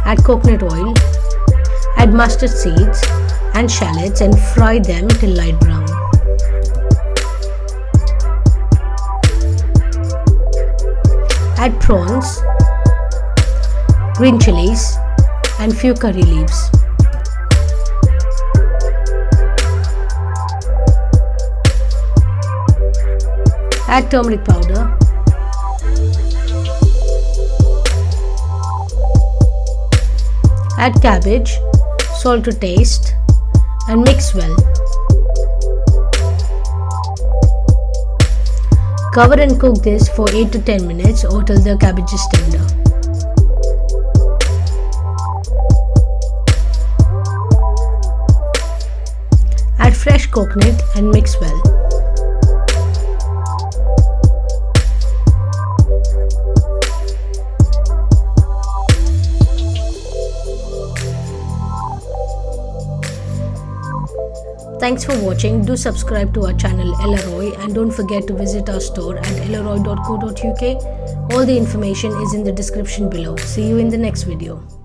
Add coconut oil. Add mustard seeds and shallots and fry them till light brown. Add prawns, green chilies and few curry leaves. Add turmeric powder. Add cabbage, salt to taste and mix well. Cover and cook this for 8 to 10 minutes or till the cabbage is tender. Add fresh coconut and mix well. Thanks for watching. Do subscribe to our channel Elleroy and don't forget to visit our store at elleroy.co.uk. All the information is in the description below. See you in the next video.